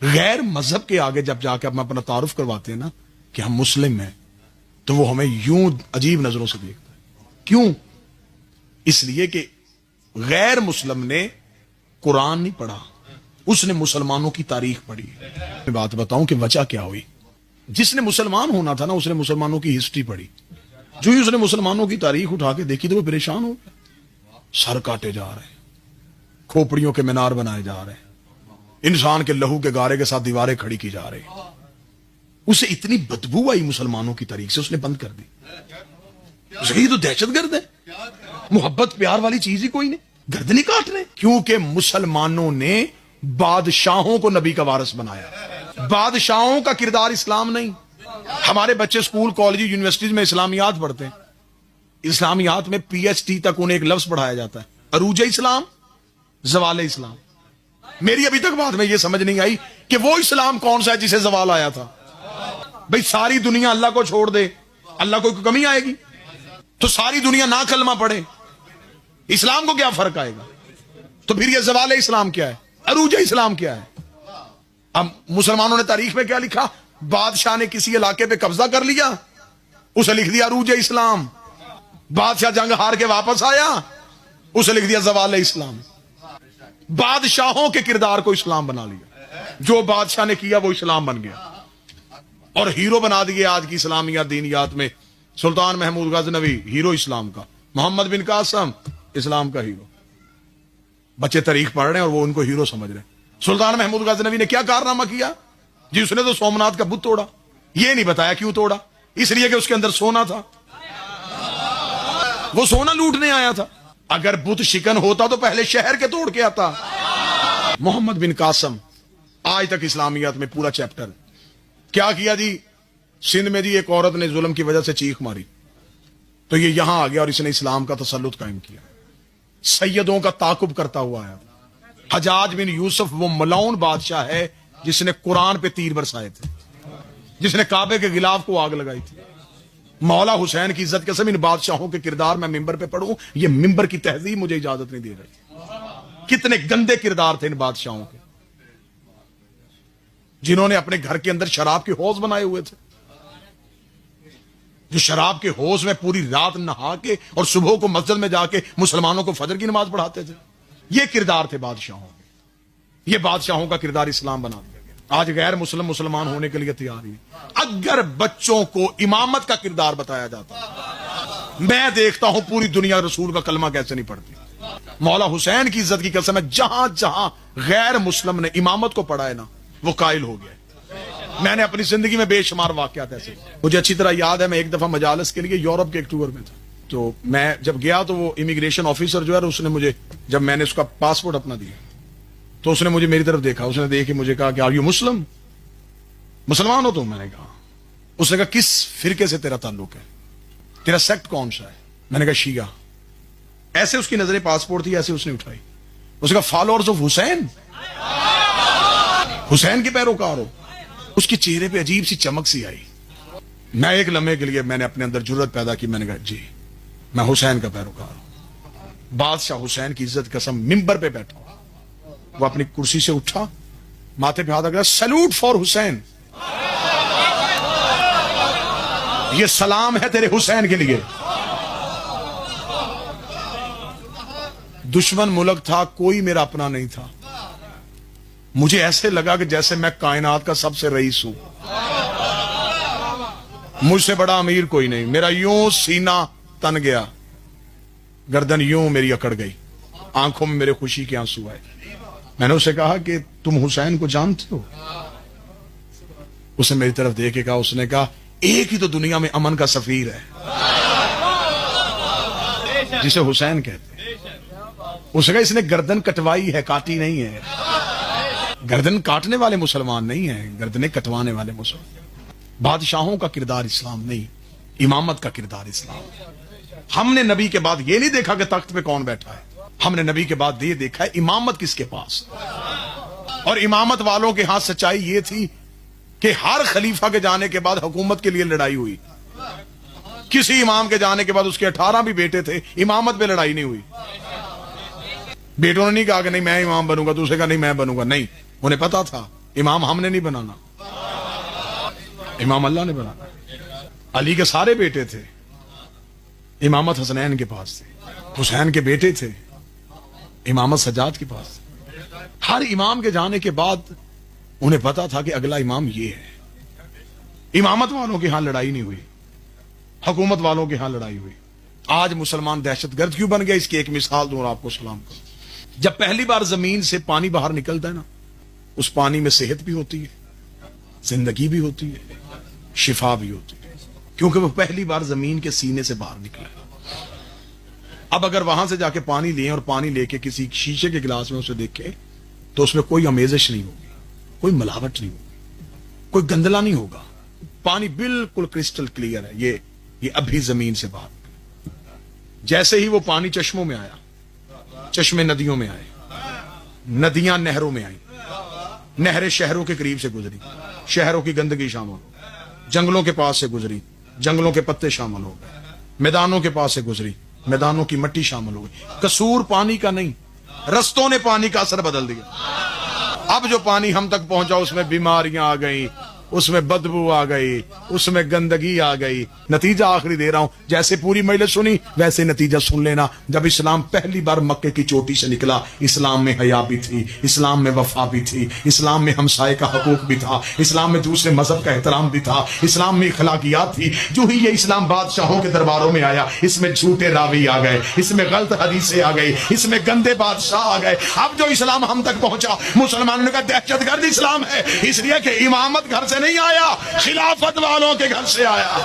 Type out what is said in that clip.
غیر مذہب کے آگے جب جا کے ہم اپنا تعارف کرواتے ہیں نا کہ ہم مسلم ہیں تو وہ ہمیں یوں عجیب نظروں سے دیکھتا ہے. کیوں؟ اس لیے کہ غیر مسلم نے قرآن نہیں پڑھا, اس نے مسلمانوں کی تاریخ پڑھی. میں بات بتاؤں کہ وجہ کیا ہوئی. جس نے مسلمان ہونا تھا نا اس نے مسلمانوں کی ہسٹری پڑھی. جو ہی اس نے مسلمانوں کی تاریخ اٹھا کے دیکھی تو وہ پریشان ہو گیا. سر کاٹے جا رہے ہیں, کھوپڑیوں کے مینار بنائے جا رہے ہیں, انسان کے لہو کے گارے کے ساتھ دیواریں کھڑی کی جا رہی. اسے اتنی بدبو آئی مسلمانوں کی تاریخ سے, اس نے بند کر دی. یہ تو دہشت گرد ہے, محبت پیار والی چیز ہی کوئی نہیں, گردنیں کاٹ رہے. کیونکہ مسلمانوں نے بادشاہوں کو نبی کا وارث بنایا. بادشاہوں کا کردار اسلام نہیں. ہمارے بچے اسکول کالج یونیورسٹیز میں اسلامیات پڑھتے ہیں. اسلامیات میں پی ایچ ڈی تک انہیں ایک لفظ پڑھایا جاتا ہے, عروج اسلام, زوال اسلام. میری ابھی تک بات میں یہ سمجھ نہیں آئی کہ وہ اسلام کون سا ہے جسے زوال آیا تھا. بھئی ساری دنیا اللہ کو چھوڑ دے, اللہ کو کمی آئے گی؟ تو ساری دنیا نہ کلمہ پڑھے, اسلام کو کیا فرق آئے گا؟ تو پھر یہ زوال اسلام کیا ہے, عروج اسلام کیا ہے؟ اب مسلمانوں نے تاریخ میں کیا لکھا؟ بادشاہ نے کسی علاقے پہ قبضہ کر لیا, اسے لکھ دیا عروج اسلام. بادشاہ جنگ ہار کے واپس آیا, اسے لکھ دیا زوال اسلام. بادشاہوں کے کردار کو اسلام بنا لیا. جو بادشاہ نے کیا وہ اسلام بن گیا, اور ہیرو بنا دیے آج کی اسلامیات دینیات میں. سلطان محمود غزنوی ہیرو اسلام کا, محمد بن قاسم اسلام کا ہیرو. بچے تاریخ پڑھ رہے ہیں اور وہ ان کو ہیرو سمجھ رہے ہیں. سلطان محمود غزنوی نے کیا کارنامہ کیا جی؟ اس نے تو سومنات کا بت توڑا. یہ نہیں بتایا کیوں توڑا, اس لیے کہ اس کے اندر سونا تھا, وہ سونا لوٹنے آیا تھا. اگر بت شکن ہوتا تو پہلے شہر کے توڑ کے آتا. محمد بن قاسم آج تک اسلامیات میں پورا چیپٹر. کیا کیا جی؟ سندھ میں جی ایک عورت نے ظلم کی وجہ سے چیخ ماری تو یہ یہاں آ گیا اور اس نے اسلام کا تسلط قائم کیا. سیدوں کا تعاقب کرتا ہوا آیا. حجاج بن یوسف وہ ملعون بادشاہ ہے جس نے قرآن پہ تیر برسائے تھے, جس نے کعبے کے غلاف کو آگ لگائی تھی. مولا حسین کی عزت کے سب ان بادشاہوں کے کردار میں ممبر پہ پڑھوں, یہ ممبر کی تہذیب مجھے اجازت نہیں دے رہی. کتنے گندے کردار تھے ان بادشاہوں کے, جنہوں نے اپنے گھر کے اندر شراب کے حوض بنائے ہوئے تھے, جو شراب کے حوض میں پوری رات نہا کے اور صبح کو مسجد میں جا کے مسلمانوں کو فجر کی نماز پڑھاتے تھے. یہ کردار تھے بادشاہوں کے. یہ بادشاہوں کا کردار اسلام بنا دیا گیا. آج غیر مسلم مسلمان ہونے کے لیے تیار ہی. اگر بچوں کو امامت کا کردار بتایا جاتا, میں دیکھتا ہوں پوری دنیا رسول کا کلمہ کیسے نہیں پڑھتی. مولا حسین کی عزت کی قسم ہے, جہاں جہاں غیر مسلم نے امامت کو پڑھا ہے نا وہ قائل ہو گیا. میں نے اپنی زندگی میں بے شمار واقعات ایسے. مجھے اچھی طرح یاد ہے, میں ایک دفعہ مجالس کے لیے یورپ کے ایک ٹور میں تھا. تو میں جب گیا تو وہ امیگریشن آفیسر جو ہے اس نے مجھے, جب میں نے اس کا پاسپورٹ اپنا دیا تو اس نے مجھے میری طرف دیکھا. اس نے دیکھ کے مجھے کہا کہ آر یو مسلم, مسلمان ہو تم؟ میں نے کہا. اس نے کہا کس فرقے سے تیرا تعلق ہے, تیرا سیکٹ کون سا ہے؟ میں نے کہا شیعہ. ایسے اس کی نظریں پاسپورٹ تھی, ایسے اس نے اٹھائی. اس نے کہا فالوورز آف حسین, حسین کے پیروکار ہو؟ اس کے چہرے پہ عجیب سی چمک سی آئی. میں ایک لمحے کے لیے میں نے اپنے اندر جرأت پیدا کی, میں نے کہا جی میں حسین کا پیروکار ہوں. بادشاہ حسین کی عزت قسم ممبر پہ بیٹھا, وہ اپنی کرسی سے اٹھا, ماتھے پہ ہاتھ رکھا, سیلوٹ فار حسین, یہ سلام ہے تیرے حسین کے لیے. دشمن ملک تھا, کوئی میرا اپنا نہیں تھا. مجھے ایسے لگا کہ جیسے میں کائنات کا سب سے رئیس ہوں, مجھ سے بڑا امیر کوئی نہیں. میرا یوں سینہ تن گیا, گردن یوں میری اکڑ گئی, آنکھوں میں میرے خوشی کے آنسو آئے. میں نے اسے کہا کہ تم حسین کو جانتے ہو؟ اس نے میری طرف دیکھ کے کہا, اس نے کہا ایک ہی تو دنیا میں امن کا سفیر ہے جسے حسین کہتے ہیں. اس نے کہا اس نے گردن کٹوائی ہے, کاٹی نہیں ہے. گردن کاٹنے والے مسلمان نہیں ہیں, گردنیں کٹوانے والے مسلمان. بادشاہوں کا کردار اسلام نہیں, امامت کا کردار اسلام. ہم نے نبی کے بعد یہ نہیں دیکھا کہ تخت پہ کون بیٹھا ہے, ہم نے نبی کے بعد یہ دیکھا ہے امامت کس کے پاس. اور امامت والوں کے ہاں سچائی یہ تھی کہ ہر خلیفہ کے جانے کے بعد حکومت کے لیے لڑائی ہوئی. کسی امام کے جانے کے بعد اس کے 18 بھی بیٹے تھے, امامت پہ لڑائی نہیں ہوئی. بیٹوں نے نہیں کہا کہ نہیں میں امام بنوں گا, دوسرے کا نہیں میں بنوں گا, نہیں. انہیں پتا تھا امام ہم نے نہیں بنانا، امام اللہ نے بنانا۔ علی کے سارے بیٹے تھے، امامت حسنین کے پاس تھی، حسین کے بیٹے تھے، امامت سجاد کے پاس تھی۔ ہر امام کے جانے کے بعد انہیں پتا تھا کہ اگلا امام یہ ہے۔ امامت والوں کے ہاں لڑائی نہیں ہوئی، حکومت والوں کے ہاں لڑائی ہوئی۔ آج مسلمان دہشت گرد کیوں بن گیا؟ اس کی ایک مثال دوں اور آپ کو سلام کروں۔ جب پہلی بار زمین سے پانی باہر نکلتا ہے نا، اس پانی میں صحت بھی ہوتی ہے، زندگی بھی ہوتی ہے، شفا بھی ہوتی ہے، کیونکہ وہ پہلی بار زمین کے سینے سے باہر نکلا ہے۔ اب اگر وہاں سے جا کے پانی لیں اور پانی لے کے کسی شیشے کے گلاس میں اسے دیکھیں تو اس میں کوئی آمیزش نہیں ہوگی، کوئی ملاوٹ نہیں ہوگی، کوئی گندلا نہیں ہوگا، پانی بالکل کرسٹل کلیئر ہے۔ یہ ابھی زمین سے باہر نکلا۔ جیسے ہی وہ پانی چشموں میں آیا، چشمے ندیوں میں آئے، ندیاں نہروں میں آئیں، نہریں شہروں کے قریب سے گزری، شہروں کی گندگی شامل ہو گئی، جنگلوں کے پاس سے گزری، جنگلوں کے پتے شامل ہو گئے، میدانوں کے پاس سے گزری، میدانوں کی مٹی شامل ہو گئی۔ قصور پانی کا نہیں، رستوں نے پانی کا اثر بدل دیا۔ اب جو پانی ہم تک پہنچا اس میں بیماریاں آ گئی، اس میں بدبو آ گئی، اس میں گندگی آ گئی۔ نتیجہ آخری دے رہا ہوں، جیسے پوری مجلس سنی ویسے نتیجہ سن لینا۔ جب اسلام پہلی بار مکے کی چوٹی سے نکلا، اسلام میں حیا بھی تھی، اسلام میں وفا بھی تھی، اسلام میں ہمسائے کا حقوق بھی تھا، اسلام میں دوسرے مذہب کا احترام بھی تھا، اسلام میں اخلاقیات تھی۔ جو ہی یہ اسلام بادشاہوں کے درباروں میں آیا، اس میں جھوٹے راوی آ گئے، اس میں غلط حدیثیں آ گئی، اس میں گندے بادشاہ آ گئے۔ اب جو اسلام ہم تک پہنچا، مسلمانوں کا دہشت گرد اسلام ہے، اس لیے کہ امامت گھر سے نہیں آیا، خلافت والوں کے گھر سے آیا۔